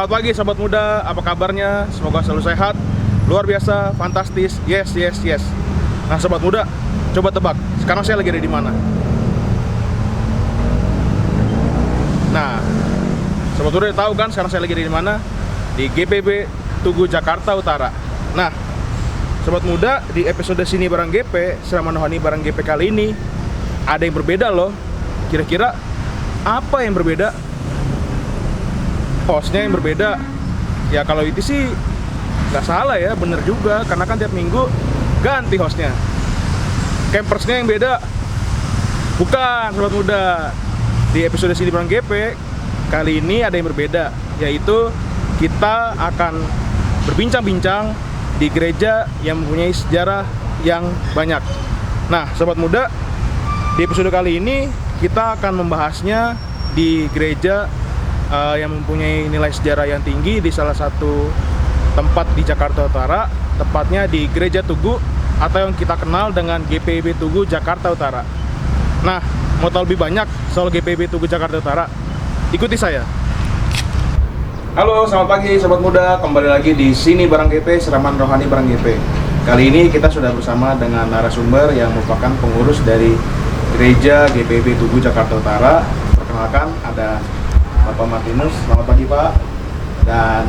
Selamat pagi sobat muda, apa kabarnya? Semoga selalu sehat, luar biasa, fantastis, yes. Nah sobat muda, coba tebak, sekarang saya lagi ada di mana? Nah, sobat muda udah tahu kan sekarang saya lagi ada di mana? Di GPB Tugu Jakarta Utara. Nah, sobat muda, di episode Sini Bareng GP, Siraman Rohani Bareng GP kali ini ada yang berbeda loh. Kira-kira apa yang berbeda? Hostnya yang berbeda. Ya kalau itu sih nggak salah ya, bener juga, karena kan tiap minggu ganti hostnya. Campersnya yang beda. Bukan sobat muda. Di episode Sini Bareng GP kali ini ada yang berbeda, yaitu kita akan berbincang-bincang di gereja yang mempunyai sejarah yang banyak. Nah sobat muda, di episode kali ini kita akan membahasnya di gereja yang mempunyai nilai sejarah yang tinggi di salah satu tempat di Jakarta Utara, tepatnya di Gereja Tugu atau yang kita kenal dengan GPIB Tugu Jakarta Utara. Nah, mau tahu lebih banyak soal GPIB Tugu Jakarta Utara? Ikuti saya. Halo, selamat pagi sobat muda, kembali lagi di Sini Bareng GP, Siraman Rohani Bareng GP. Kali ini kita sudah bersama dengan narasumber yang merupakan pengurus dari Gereja GPIB Tugu Jakarta Utara. Perkenalkan, ada Bapak Martinus, selamat pagi Pak. Dan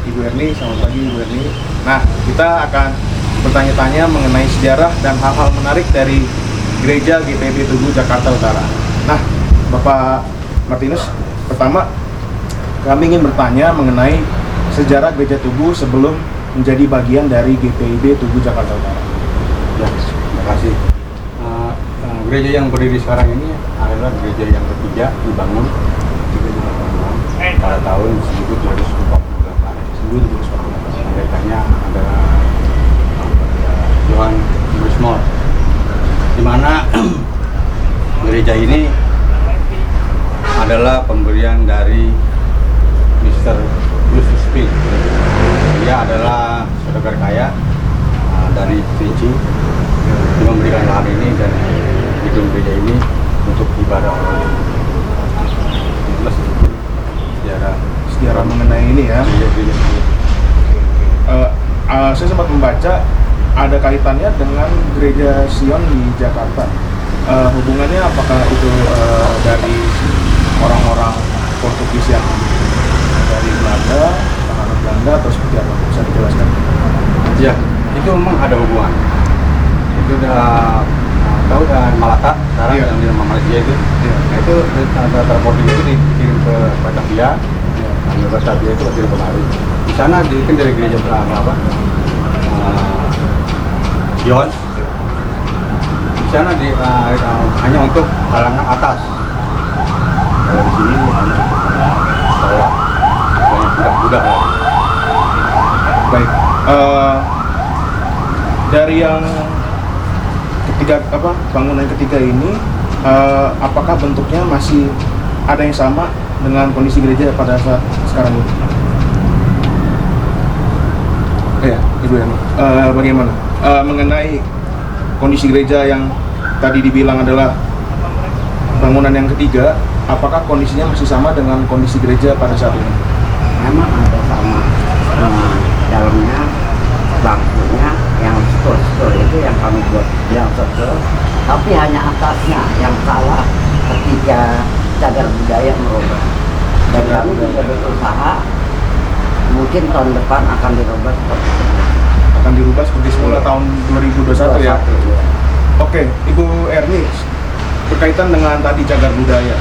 Ibu Erni, selamat pagi Ibu Erni. Nah, kita akan bertanya-tanya mengenai sejarah dan hal-hal menarik dari Gereja GPIB Tugu Jakarta Utara. Nah, Bapak Martinus, pertama kami ingin bertanya mengenai sejarah Gereja Tugu sebelum menjadi bagian dari GPIB Tugu Jakarta Utara. Ya, terima kasih. Gereja yang berdiri sekarang ini adalah gereja yang ketiga dibangun pada tahun 1748. Pendetanya adalah Johann Grismol, di mana gereja ini adalah pemberian dari Mr. Justus Pil. Dia adalah saudagar kaya dari Vinci. Dia memberikan lahan ini dan gedung gereja ini untuk ibadah. Sejarah mengenai ini ya. Saya sempat membaca ada kaitannya dengan Gereja Sion di Jakarta. Hubungannya apakah itu dari orang-orang Portugis yang dari Belanda, tahanan Belanda, atau seperti apa? Bisa dijelaskan? Ya, itu memang ada hubungan. Itu udah tahu dan Malaka sekarang yang di nama Malaysia itu. Nah, itu antara Portugis itu dikirim ke Batavia. Nah, Batavia itu dikirim kemari. Di sana dikirim dari gereja apa? John. Di sana hanya untuk kalangan atas. Kalau di sini hanya bawah, banyak budak-budak. Baik. Dari yang ketiga bangunan ketiga ini, apakah bentuknya masih ada yang sama dengan kondisi gereja pada saat sekarang ini? Ya, Ibu Yana. Bagaimana mengenai kondisi gereja yang tadi dibilang adalah bangunan yang ketiga, apakah kondisinya masih sama dengan kondisi gereja pada saat ini? Memang ada sama, dalamnya bangkunya yang stur itu yang kami buat yang stur, tapi hanya atasnya yang salah ketika cagar budaya merubah. Dan kami juga berusaha mungkin tahun depan akan dirubah seperti itu. Akan dirubah seperti semula tahun 2021 ya? Oke, Ibu Erni, berkaitan dengan tadi cagar budaya,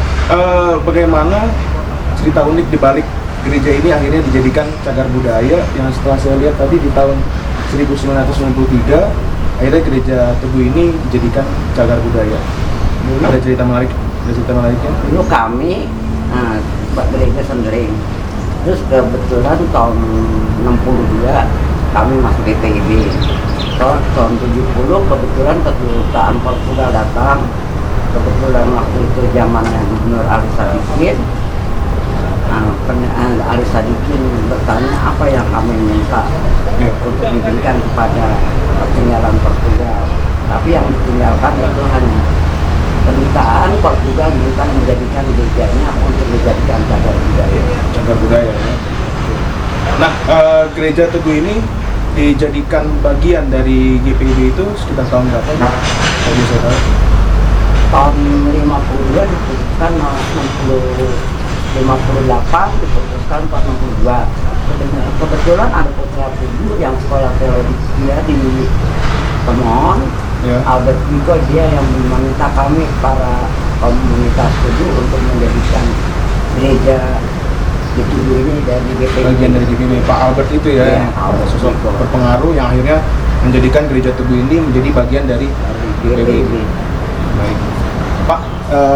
bagaimana cerita unik di balik gereja ini akhirnya dijadikan cagar budaya yang setelah saya lihat tadi di tahun 1993 akhirnya gereja Tugu ini dijadikan cagar budaya. Ada cerita menarik? Ada cerita menariknya? Dulu kami gereja Sendering, terus kebetulan tahun 62 kami masuk GPIB. Tahun 70 kebetulan kedutaan Portugal datang. Kebetulan waktu itu zamannya Gubernur Ali Sadikin. Ali Sadikin bertanya apa yang kami minta untuk diberikan kepada ketinggalan Portugal. Tapi yang ditinggalkan itu hanya kedutaan Portugal minta menjadikan gerejanya untuk dijadikan cagar budaya. Cagar budaya ya. Nah, gereja Tugu ini dijadikan bagian dari GPIB itu sekitar tahun berapa? Kalau bisa tahu. Tahun 52 diputuskan 58 diputuskan tahun 62. Kebetulan ada putra Tugu yang sekolah teologi dia di Temon. Ya. Albert juga dia yang meminta kami para komunitas Tugu untuk menjadikan gereja di Tugu ini dari GPIB. Bagian dari GPIB. Pak Albert itu ya, Iya, yang Albert sosok itu. berpengaruh yang akhirnya menjadikan gereja Tugu ini menjadi bagian dari GPIB. GPIB. Baik. Pak,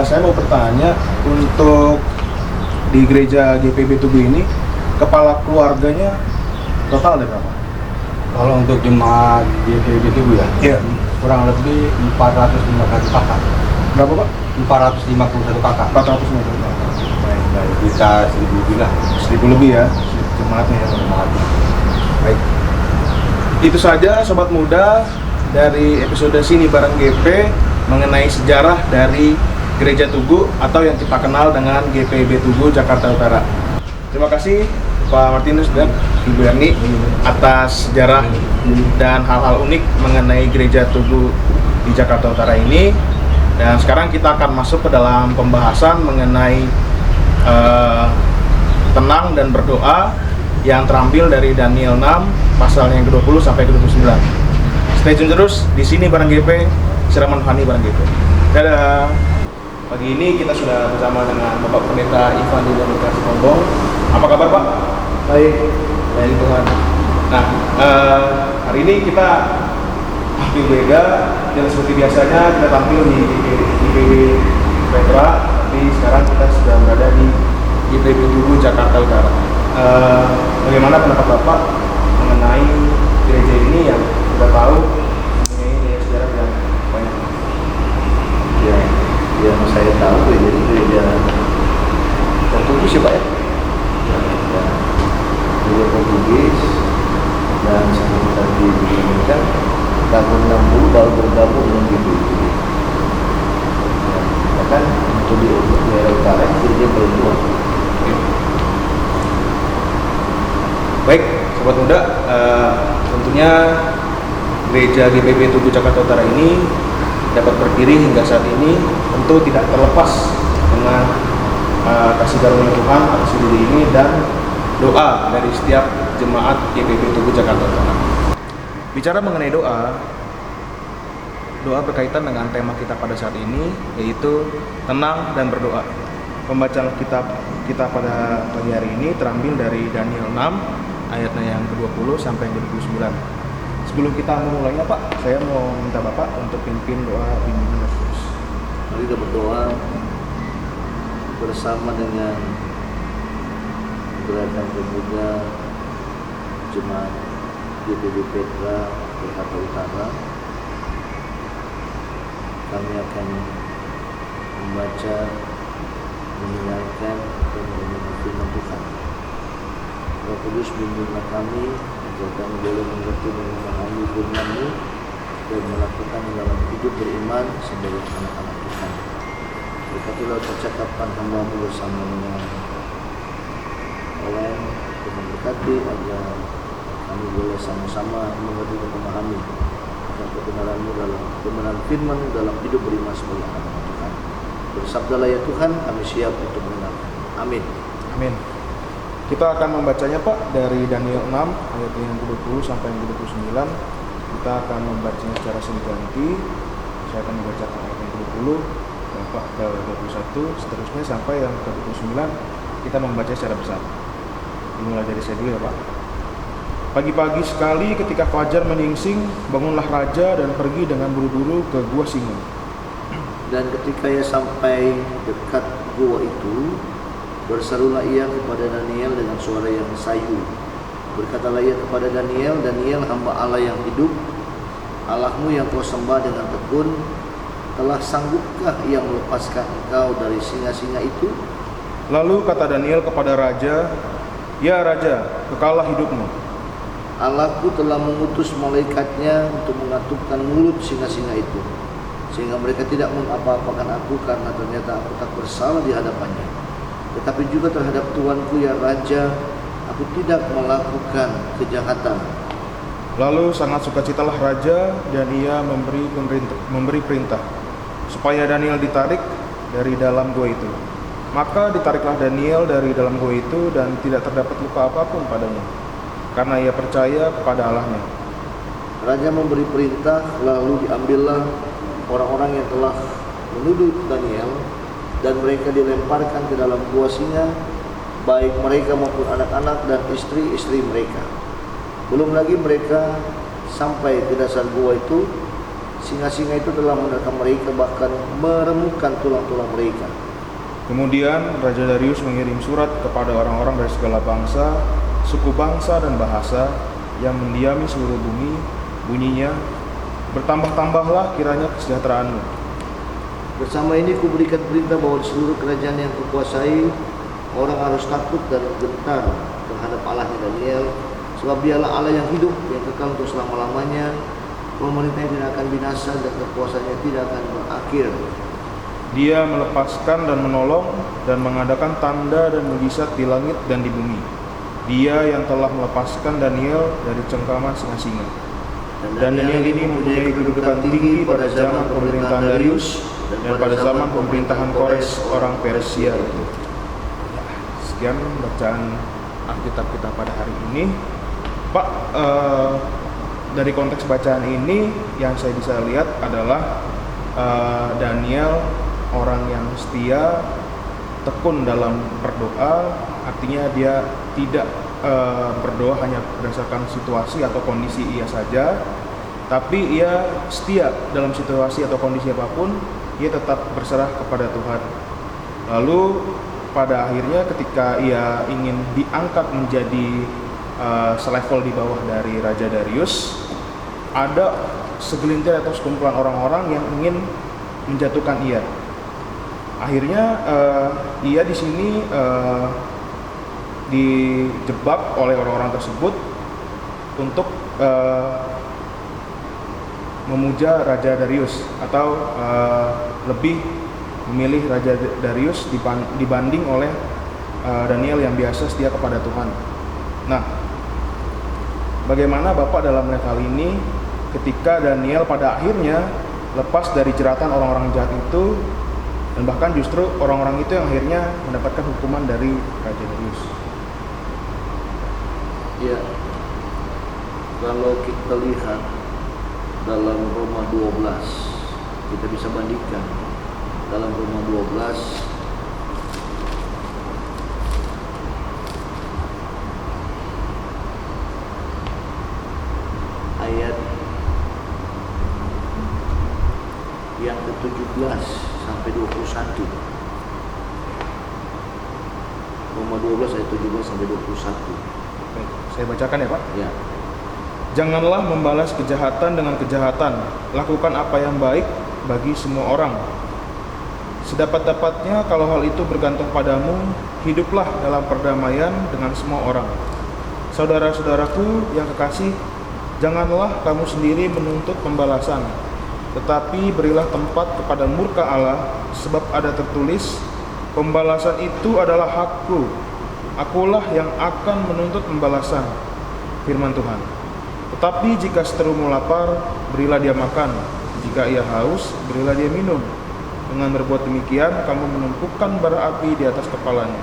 saya mau bertanya, untuk di gereja GPIB Tugu ini, kepala keluarganya total ada berapa? Kalau untuk jemaat GPIB Tugu ya, Iya. kurang lebih 451 kakak. Berapa Pak? 451 kakak. 450. Baik, baik. Kita 1000 lebih lah. 1000 lebih ya jemaatnya ya. Jemaatnya. Baik. Itu saja sobat muda dari episode Sini Bareng GP mengenai sejarah dari Gereja Tugu atau yang kita kenal dengan GPIB Tugu Jakarta Utara. Terima kasih Pak Martinus dan Ibu Yani atas sejarah dan hal-hal unik mengenai Gereja Tugu di Jakarta Utara ini. Dan sekarang kita akan masuk ke dalam pembahasan mengenai tenang dan berdoa yang terambil dari Daniel 6 pasal yang ke-20 sampai ke-29. Stay tune terus di Sini Bareng GP, siraman rohani bareng GP. Dadah. Pagi ini kita sudah bersama dengan Bapak Pendeta Ivan Didonika Sitombong. Apa kabar Pak? Baik, baik Tuhan. Nah, hari ini kita tampil beda, dan seperti biasanya kita tampil di GPIB Petra, tapi sekarang kita sudah berada di GPIB Tugu Jakarta Utara. Bagaimana pendapat Bapak mengenai gereja ini yang kita tahu mempunyai nilai sejarah yang banyak? Ya, yang saya tahu jadi gereja Portugis ya Pak ya? Ya, gereja Portugis dan seperti tadi disebutkan tahun 60 baru bergabung dengan GPIB. Ya kan untuk di daerah utara gereja berdua. Baik, sobat muda, tentunya gereja GPIB Tugu Jakarta Utara ini dapat berdiri hingga saat ini tentu tidak terlepas dengan kasih karunia Tuhan atas diri ini dan doa dari setiap jemaat GPIB Tugu Jakarta Utara. Bicara mengenai doa berkaitan dengan tema kita pada saat ini, yaitu tenang dan berdoa. Pembacaan kitab kita pada pagi hari ini terambil dari Daniel 6 ayatnya yang ke-20 sampai yang ke-29. Sebelum kita memulainya Pak, saya mau minta Bapak untuk pimpin doa bimbingan Roh Kudus. Mari kita berdoa bersama dengan gerakan pemuda Jemaat GPIB Petra Jakarta Utara. Kami akan membaca, mendengarkan dan mendengar firman Tuhan. Roh Kudus bimbinglah kami agar kami boleh mengerti dan memahami firman-Mu dan melakukan dalam hidup beriman sebagai anak-anak Tuhan. Berkatilah percakapan hamba-Mu bersama dengan oleh Tuhan, berkati agar kami boleh sama-sama mengerti dan memahami akan kebenaran-Mu dalam kebenaran firman-Mu dalam hidup beriman sebagai anak-anak Tuhan. Bersabdalah ya Tuhan, kami siap untuk mendengarkan. Amin. Amin. Kita akan membacanya Pak dari Daniel 6 ayat yang ke-20 sampai yang ke-29. Kita akan membacanya secara silih ganti. Saya akan membacakan ayat yang ke-20, Bapak ke-21, seterusnya sampai yang ke-29 kita membaca secara bersama. Dimulai dari saya dulu ya Pak. Pagi-pagi sekali ketika fajar menyingsing, bangunlah raja dan pergi dengan buru-buru ke gua singa. Dan ketika ia sampai dekat gua itu, berserulah ia kepada Daniel dengan suara yang sayu. Berkatalah ia kepada Daniel, Daniel hamba Allah yang hidup, Allahmu yang kau sembah dengan tekun, telah sanggupkah ia melepaskan engkau dari singa-singa itu? Lalu kata Daniel kepada raja, ya raja, kekalah hidupmu. Allahku telah mengutus malaikatnya untuk mengatupkan mulut singa-singa itu, sehingga mereka tidak mengapa-apakan aku, karena ternyata aku tak bersalah di hadapannya. Tetapi juga terhadap tuanku ya raja, Aku tidak melakukan kejahatan. Lalu sangat sukacitalah raja dan ia memberi perintah supaya Daniel ditarik dari dalam gua itu. Maka ditariklah Daniel dari dalam gua itu dan tidak terdapat luka apapun padanya, karena ia percaya kepada Allahnya. Raja memberi perintah, lalu diambillah orang-orang yang telah menuduh Daniel dan mereka dilemparkan ke dalam gua singa, baik mereka maupun anak-anak dan istri-istri mereka. Belum lagi mereka sampai ke dasar gua itu, singa-singa itu telah menerkam mereka, bahkan meremukkan tulang-tulang mereka. Kemudian Raja Darius mengirim surat kepada orang-orang dari segala bangsa, suku bangsa dan bahasa yang mendiami seluruh bumi. Bunyinya, bertambah-tambahlah kiranya kesejahteraanmu. Bersama ini kuberikan perintah bahwa di seluruh kerajaan yang kukuasai, orang harus takut dan gentar terhadap Allahnya Daniel, sebab dialah Allah yang hidup, yang kekal untuk selama-lamanya. Pemerintahnya tidak akan binasa dan kekuasaannya tidak akan berakhir. Dia melepaskan dan menolong dan mengadakan tanda dan mujizat di langit dan di bumi. Dia yang telah melepaskan Daniel dari cengkraman singa-singa. Dan Daniel ini mempunyai kedudukan tinggi pada zaman pemerintahan Darius dan pada zaman pemerintahan Kores orang Persia itu. Sekian bacaan Alkitab kita pada hari ini. Pak, dari konteks bacaan ini yang saya bisa lihat adalah Daniel orang yang setia, tekun dalam berdoa. Artinya dia tidak berdoa hanya berdasarkan situasi atau kondisi ia saja, tapi ia setia dalam situasi atau kondisi apapun, ia tetap berserah kepada Tuhan. Lalu pada akhirnya ketika ia ingin diangkat menjadi selevel di bawah dari Raja Darius, ada segelintir atau sekumpulan orang-orang yang ingin menjatuhkan ia. Akhirnya ia di sini dijebak oleh orang-orang tersebut untuk memuja Raja Darius atau lebih memilih Raja Darius dibanding oleh Daniel yang biasa setia kepada Tuhan. Nah, bagaimana Bapak dalam melihat hal ini ketika Daniel pada akhirnya lepas dari jeratan orang-orang jahat itu, dan bahkan justru orang-orang itu yang akhirnya mendapatkan hukuman dari Raja Darius? Ya, kalau kita lihat dalam Roma 12, kita bisa bandingkan dalam Roma 12 ayat yang ke-17 sampai 21. Roma 12 ayat 17 sampai 21. Baik, saya bacakan ya Pak. Ya. Janganlah membalas kejahatan dengan kejahatan. Lakukan apa yang baik bagi semua orang. Sedapat-dapatnya kalau hal itu bergantung padamu, hiduplah dalam perdamaian dengan semua orang. Saudara-saudaraku yang kekasih, janganlah kamu sendiri menuntut pembalasan, tetapi berilah tempat kepada murka Allah, sebab ada tertulis, pembalasan itu adalah hakku. Akulah yang akan menuntut pembalasan, firman Tuhan. Tetapi jika seterumu lapar, berilah dia makan. Jika ia haus, berilah dia minum. Dengan berbuat demikian, kamu menumpukan bara api di atas kepalanya.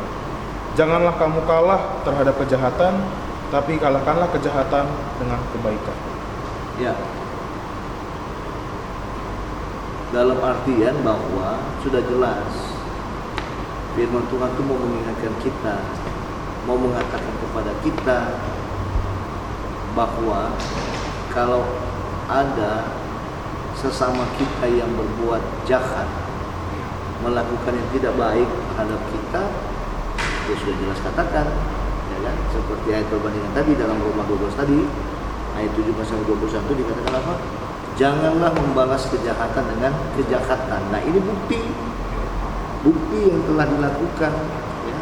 Janganlah kamu kalah terhadap kejahatan, tapi kalahkanlah kejahatan dengan kebaikan. Ya. Dalam artian bahwa sudah jelas firman Tuhan itu mau mengingatkan kita, mau mengatakan kepada kita bahwa kalau ada sesama kita yang berbuat jahat, melakukan yang tidak baik terhadap kita, itu sudah jelas katakan, ya kan? Seperti ayat perbandingan tadi dalam Roma 12 tadi, ayat 17 sampai 21 dikatakan apa? Janganlah membalas kejahatan dengan kejahatan. Nah, ini bukti yang telah dilakukan, ya.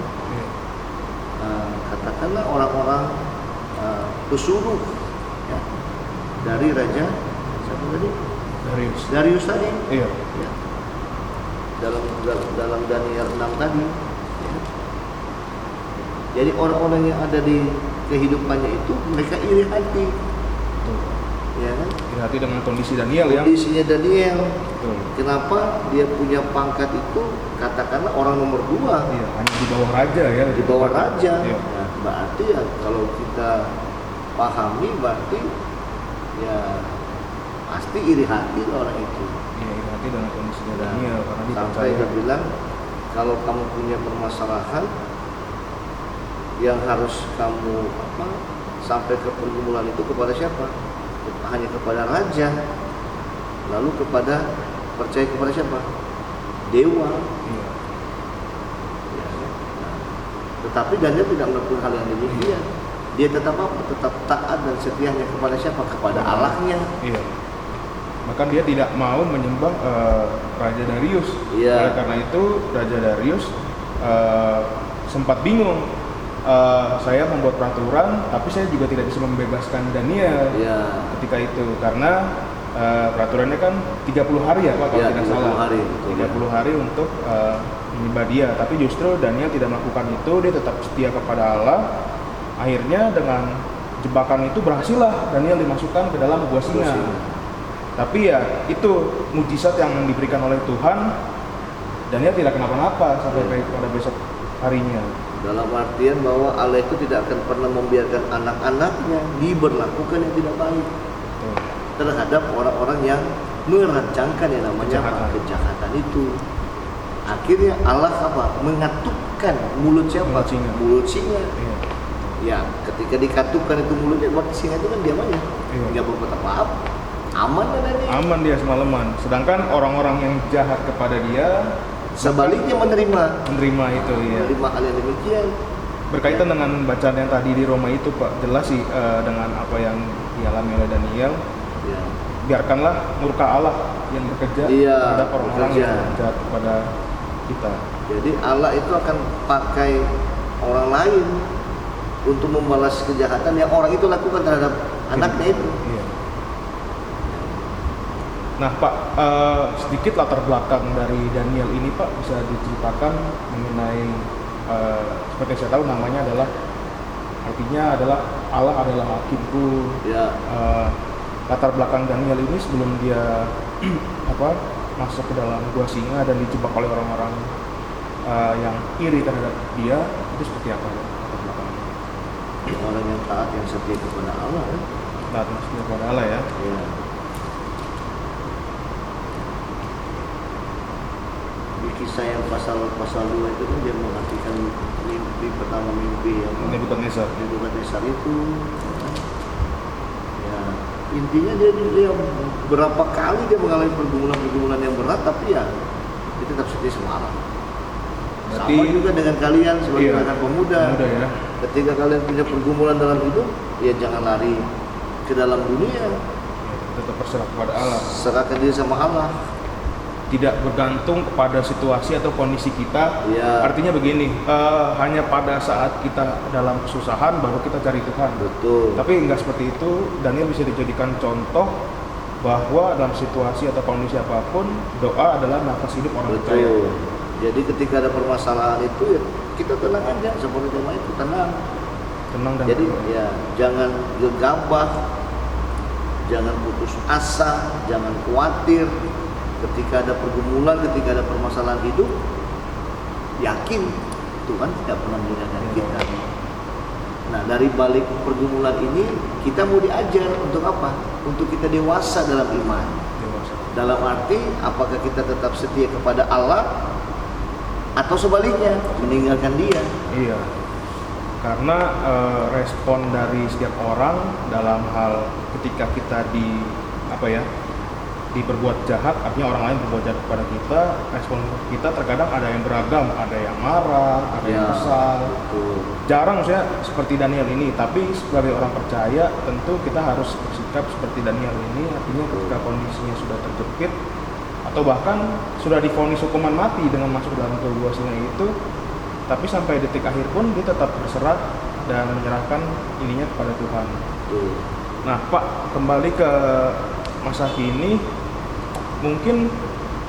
Katakanlah orang-orang pesuruh, ya, dari Raja siapa tadi? Darius tadi. Iya. Ya. Dalam Daniel 6 tadi, ya. Jadi orang-orang yang ada di kehidupannya itu mereka iri hati, Betul. ya kan? Iri hati dengan kondisi Daniel yang Kondisinya Daniel, betul. kenapa dia punya pangkat itu katakanlah orang nomor 2 Iya, hanya di bawah raja ya. di bawah raja. Iya. Nah, berarti ya kalau kita pahami berarti ya pasti iri hati orang itu. Iya, iri hati dengan kondisinya Nah, Daniel karena dia sampai percaya. dia bilang kalau kamu punya permasalahan yang harus kamu sampai ke pergumulan itu kepada siapa? Hanya kepada raja. Lalu percaya kepada siapa? Dewa. Iya. Ya, nah, tetapi Daniel tidak melakukan hal yang demikian. Dia tetap apa? Tetap taat dan setianya kepada siapa? Kepada Allahnya. Iya. Bahkan dia tidak mau menyembah Raja Darius. Iya. Oleh karena itu Raja Darius sempat bingung. Saya membuat peraturan, tapi saya juga tidak bisa membebaskan Daniel Ya. ketika itu karena peraturannya kan 30 hari ya Pak kalau Ya, tidak 30 salah. hari, betul, 30 hari untuk menyembah dia, tapi justru Daniel tidak melakukan itu, dia tetap setia kepada Allah. Akhirnya dengan jebakan itu berhasillah Daniel dimasukkan ke dalam gua singa. Tapi ya itu mujizat yang diberikan oleh Tuhan. Daniel tidak kenapa-napa sampai pada besok harinya. Dalam artian bahwa Allah itu tidak akan pernah membiarkan anak-anaknya diberlakukan yang tidak baik Tuh. terhadap orang-orang yang merancangkan yang namanya Kejahatan. kejahatan itu. Akhirnya Allah mengatukkan mulut siapa? Mulut singa. Mulut singa. Iya. Ya, ketika dikatukkan itu mulutnya, berarti singa itu kan diam aja, Iya. nggak berbuat apa-apa, aman kan ini. Aman dia semalaman. Sedangkan orang-orang yang jahat kepada dia Sebaliknya menerima itu ya. menerima hal yang demikian. Berkaitan dengan bacaan yang tadi di Roma itu Pak, jelas sih dengan apa yang dialami oleh Daniel. Ya. Biarkanlah murka Allah yang bekerja Iya, terhadap orang-orang bekerja. yang jahat kepada kita. Jadi Allah itu akan pakai orang lain untuk membalas kejahatan yang orang itu lakukan terhadap anaknya itu. Iya. Nah Pak, sedikit latar belakang dari Daniel ini Pak bisa diceritakan mengenai seperti saya tahu namanya adalah artinya adalah Allah adalah hakimku. Ya. Latar belakang Daniel ini sebelum dia masuk ke dalam gua singa dan dijebak oleh orang-orang yang iri terhadap dia, itu seperti apa latar belakangnya? Orang yang taat yang setia kepada Allah ya. Taat setia kepada Allah ya. Ya. Di kisah yang pasal 2 itu kan dia mengartikan mimpi yang Nebukadnezar. Nebukadnezar itu. Ya, intinya dia berapa kali dia mengalami pergumulan yang berat, tapi ya dia tetap setia sama Allah. Berarti Sama juga dengan kalian sebagai iya, anak pemuda. ya. Ketika kalian punya pergumulan dalam hidup, ya jangan lari ke dalam dunia. Tetap berserah kepada Allah. Serahkan diri sama Allah. Tidak bergantung kepada situasi atau kondisi kita. Iya. Artinya begini, hanya pada saat kita dalam kesusahan baru kita cari Tuhan. Betul. Tapi nggak seperti itu. Daniel bisa dijadikan contoh bahwa dalam situasi atau kondisi apapun doa adalah nafas hidup orang percaya. Betul. Jadi ketika ada permasalahan itu ya kita tenang aja seperti tema itu, tenang. Tenang dan Jadi ya jangan gegabah, jangan putus asa, jangan khawatir. Ketika ada pergumulan, ketika ada permasalahan hidup, yakin Tuhan tidak pernah meninggalkan kita. Nah, dari balik pergumulan ini kita mau diajar untuk apa? Untuk kita dewasa dalam iman. dewasa. Dalam arti apakah kita tetap setia kepada Allah atau sebaliknya meninggalkan Dia? Iya. Karena respon dari setiap orang dalam hal ketika kita diperbuat jahat, artinya orang lain berbuat jahat kepada kita, respon kita terkadang ada yang beragam, ada yang marah, ada yang kesal. Betul. Jarang maksudnya seperti Daniel ini, tapi sebagai orang percaya tentu kita harus bersikap seperti Daniel ini, artinya ketika kondisinya sudah terjepit atau bahkan sudah divonis hukuman mati dengan masuk dalam gua singa itu, tapi sampai detik akhir pun dia tetap berserah dan menyerahkan ininya kepada Tuhan. Betul. Nah Pak, kembali ke masa kini, mungkin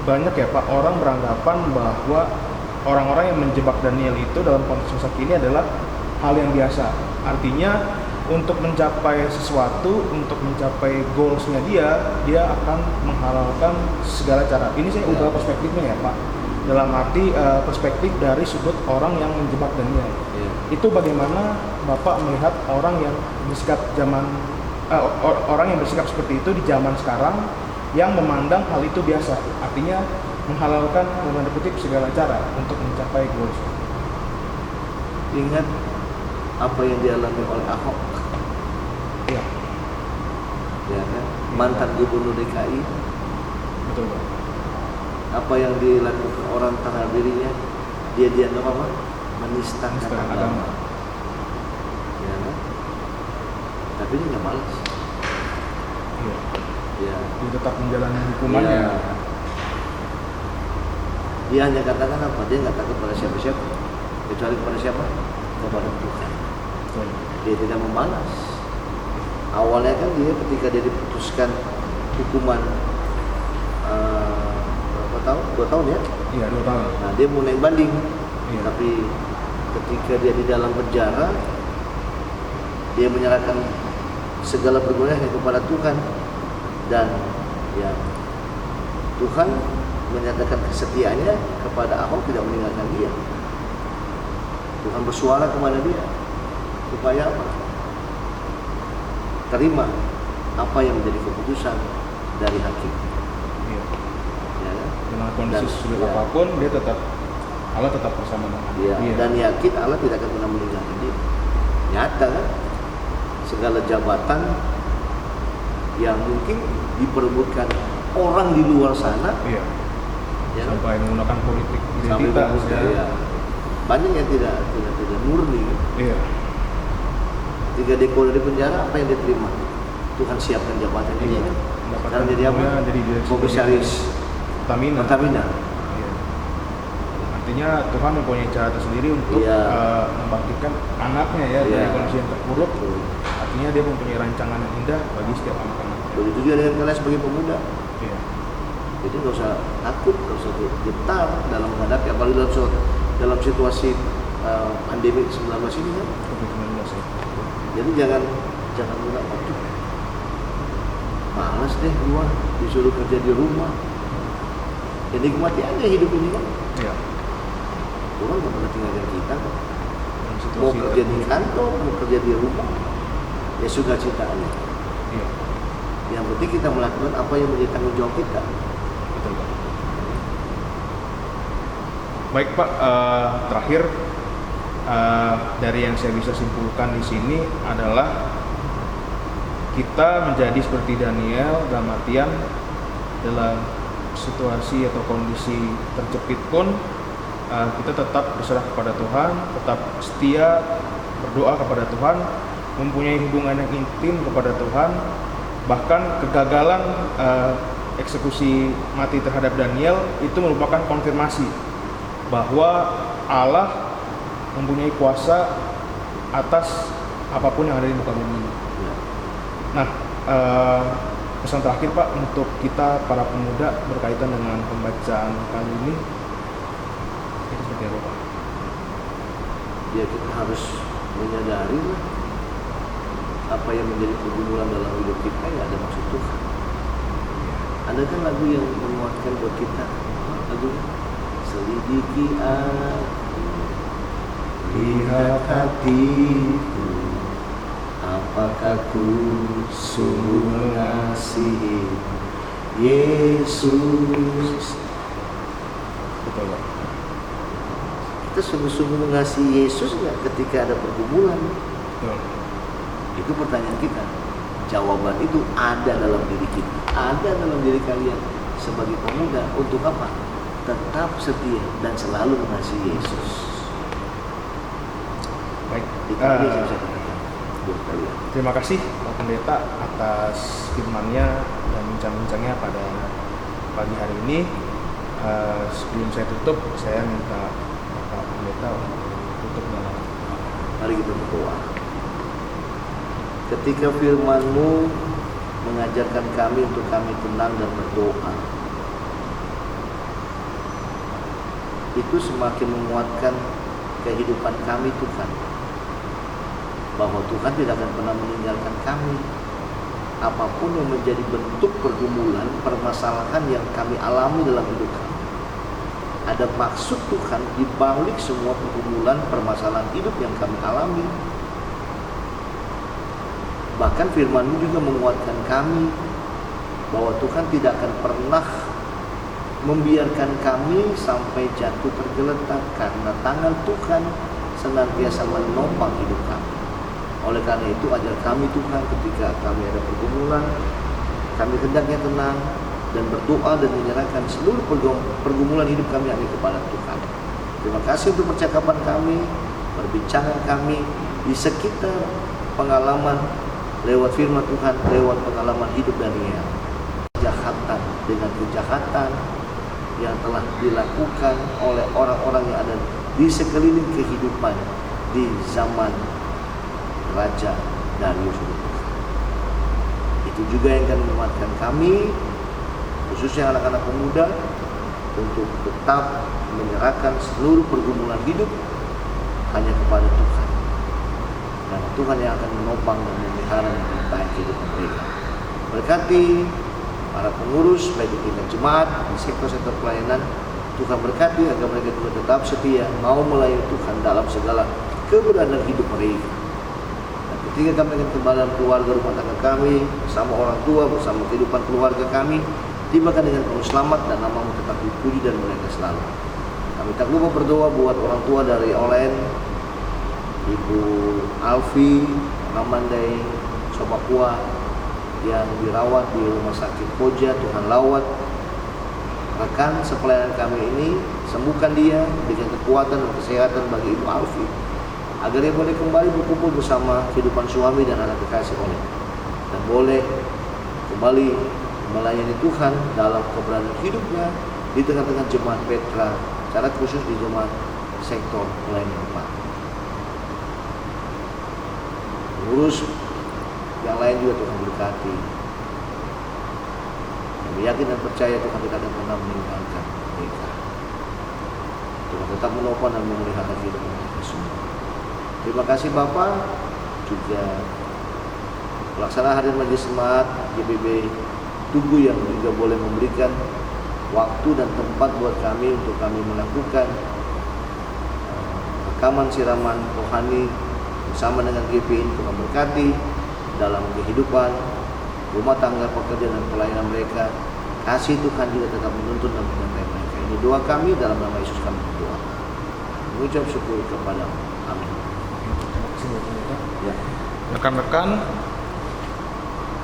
banyak ya Pak orang beranggapan bahwa orang-orang yang menjebak Daniel itu dalam konteks masa kini adalah hal yang biasa. Artinya untuk mencapai sesuatu, untuk mencapai goalsnya dia akan menghalalkan segala cara. Ini saya ubah perspektifnya ya Pak, dalam arti perspektif dari sudut orang yang menjebak Daniel. Itu bagaimana Bapak melihat orang yang bersikap orang yang bersikap seperti itu di zaman sekarang, yang memandang hal itu biasa, artinya menghalalkan dalam tanda kutip segala cara untuk mencapai goals. Ingat apa yang dialami oleh Ahok, Iya, ya kan? Mantan gubernur DKI. betul Pak. Apa yang dilakukan orang tanah dirinya, dia dianggap apa? Menistakan Menistakan agama. agama. Ya kan? Tapi dia nggak malas. Iya. Ya. Dia tetap menjalani hukumannya. Ya. Dia hanya katakan apa? Dia nggak takut pada siapa-siapa, kecuali kepada siapa? Kepada Tuhan. Betul. Dia tidak membalas. Awalnya kan dia ketika dia diputuskan hukuman berapa tahun? 2 tahun ya? Iya, 2 tahun. Nah dia mau naik banding. Iya. Tapi ketika dia di dalam penjara, dia menyerahkan segala pergulanya kepada Tuhan, dan ya Tuhan menyatakan kesetiaannya kepada Ahok, tidak meninggalkan dia. Tuhan bersuara kepada dia supaya apa? Terima apa yang menjadi keputusan dari hakim. Iya. Ya kan? Dengan kondisi Dan- sulit ya. apapun, Allah tetap bersama dengan Ya, dia. dan yakin Allah tidak akan pernah meninggalkan dia. Nyata kan? Segala jabatan yang mungkin diperebutkan orang di luar sana, Iya. ya, Sampai menggunakan politik sampai identitas. ya. Banyak yang tidak murni. Iya. Ketika dia keluar dari penjara, apa yang dia terima? Tuhan siapkan jabatan ini. Iya. Kan? Mendapatkan Sekarang jadi apa? hukumnya jadi direksi Komisaris Pertamina. Iya. Artinya Tuhan mempunyai cara tersendiri untuk Iya. membangkitkan anaknya ya dari Iya. kondisi yang terpuruk. Betul. Artinya dia mempunyai rancangan yang indah bagi setiap anak-anak. Begitu juga dengan kalian sebagai pemuda. Iya. Jadi nggak usah takut, nggak usah getar dalam menghadapi, apalagi dalam situasi pandemi 19 ini kan. COVID-19 ya. Jadi jangan bilang, aduh, malas deh gua disuruh kerja di rumah. Ya nikmati aja hidup ini kan. Iya. Tuhan nggak pernah tinggalkan kita kok. Dalam situasi Mau kerja di terpuruk. kantor, mau kerja di rumah, ya suka cita aja. Iya. Yang penting kita melakukan apa yang menjadi tanggung jawab kita. Betul Pak. Baik Pak, terakhir dari yang saya bisa simpulkan di sini adalah kita menjadi seperti Daniel dalam artian dalam situasi atau kondisi terjepit pun kita tetap berserah kepada Tuhan, tetap setia berdoa kepada Tuhan, mempunyai hubungan yang intim kepada Tuhan. Bahkan kegagalan eksekusi mati terhadap Daniel itu merupakan konfirmasi bahwa Allah mempunyai kuasa atas apapun yang ada di muka bumi. Ya. Nah, pesan terakhir Pak untuk kita para pemuda berkaitan dengan pembacaan kali ini itu seperti apa Pak? Ya kita harus menyadari lah apa yang menjadi pergumulan dalam hidup kita, ya ada maksud Tuhan. Ada kan lagu yang menguatkan buat kita, lagu selidiki aku, lihat hatiku, apakah ku sungguh mengasihi Yesus. Betul Pak. Kita sungguh-sungguh mengasihi Yesus nggak ketika ada pergumulan? Betul. Itu pertanyaan kita. Jawaban itu ada dalam diri kita, ada dalam diri kalian sebagai pemuda. Untuk apa? Tetap setia dan selalu mengasihi Yesus. Baik. Itu aja yang saya katakan buat kalian. Terima kasih Pak Pendeta atas firman-Nya dan bincang-bincangnya pada pagi hari ini. Sebelum saya tutup, saya minta Pak Pendeta untuk tutup dengan Mari kita berdoa. Ketika firman-Mu mengajarkan kami untuk kami tenang dan berdoa, itu semakin menguatkan kehidupan kami Tuhan. bahwa Tuhan tidak akan pernah meninggalkan kami. Apapun yang menjadi bentuk pergumulan, permasalahan yang kami alami dalam hidup kami, ada maksud Tuhan di balik semua pergumulan, permasalahan hidup yang kami alami. Bahkan firman-Mu juga menguatkan kami bahwa Tuhan tidak akan pernah membiarkan kami sampai jatuh tergeletak, karena tangan Tuhan senantiasa menopang hidup kami. Oleh karena itu, ajar kami Tuhan, ketika kami ada pergumulan, kami hendaknya tenang dan berdoa dan menyerahkan seluruh pergumulan hidup kami kepada Tuhan. Terima kasih untuk percakapan kami, perbincangan kami di sekitar pengalaman lewat firman Tuhan, lewat pengalaman hidup Daniel. Kejahatan dengan kejahatan yang telah dilakukan oleh orang-orang yang ada di sekeliling kehidupan di zaman Raja Darius. Itu juga yang akan menguatkan kami, khususnya anak-anak pemuda, untuk tetap menyerahkan seluruh pergumulan hidup hanya kepada Tuhan. Dan Tuhan yang akan menopang dan memelihara dan menyertai kehidupan mereka. Berkati para pengurus, baik di tingkat jemaat, di sektor-sektor pelayanan. Tuhan berkati agar mereka juga tetap setia, mau melayani Tuhan dalam segala keberadaan hidup mereka. Ketika kami akan kembali dalam keluarga rumah tangga kami, bersama orang tua, bersama kehidupan keluarga kami, tibakan dengan penuh selamat dan nama-Mu tetap dipuji dan mereka selalu. Kami tak lupa berdoa buat orang tua dari Olen, Ibu Alfi, Ramandai, Sobakua yang dirawat di rumah sakit Koja. Tuhan lawat rekan sepelayanan kami ini, sembuhkan dia, berikan kekuatan dan kesehatan bagi Ibu Alfi, agar dia boleh kembali berkumpul bersama kehidupan suami dan anak kekasih oleh, dan boleh kembali melayani Tuhan dalam keberadaan hidupnya di tengah-tengah jemaat Petra, secara khusus di jemaat sektor pelayanan umat. Pengurus yang lain juga Tuhan berkati. Kami yakin dan percaya Tuhan tidak akan pernah meninggalkan mereka. Tuhan tetap menopang dan memelihara hidup mereka semua. Terima kasih Bapak, juga pelaksana harian Majelis Jemaat GBB Tugu yang juga boleh memberikan waktu dan tempat buat kami untuk kami melakukan rekaman siraman rohani bersama dengan GPI. Tuhan berkati dalam kehidupan rumah tangga, pekerjaan dan pelayanan mereka. Kasih Tuhan juga tetap menuntun dan menyertai mereka. Ini doa kami, dalam nama Yesus kami berdoa. Mengucap syukur kepada-Mu. Amin. Ya. Rekan-rekan,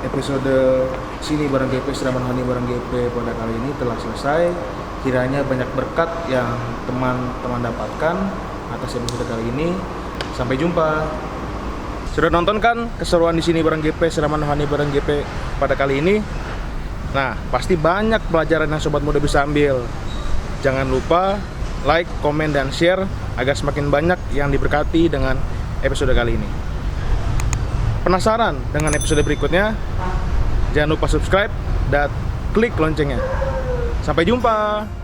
episode Sini Bareng GP, Siraman Rohani Bareng GP pada kali ini telah selesai. Kiranya banyak berkat yang teman-teman dapatkan atas episode kali ini. Sampai jumpa. Sudah nonton kan keseruan di Sini Bareng GP, Siraman Rohani Bareng GP pada kali ini? Nah, pasti banyak pelajaran yang sobat muda bisa ambil. Jangan lupa like, komen, dan share agar semakin banyak yang diberkati dengan episode kali ini. Penasaran dengan episode berikutnya? Jangan lupa subscribe dan klik loncengnya. Sampai jumpa.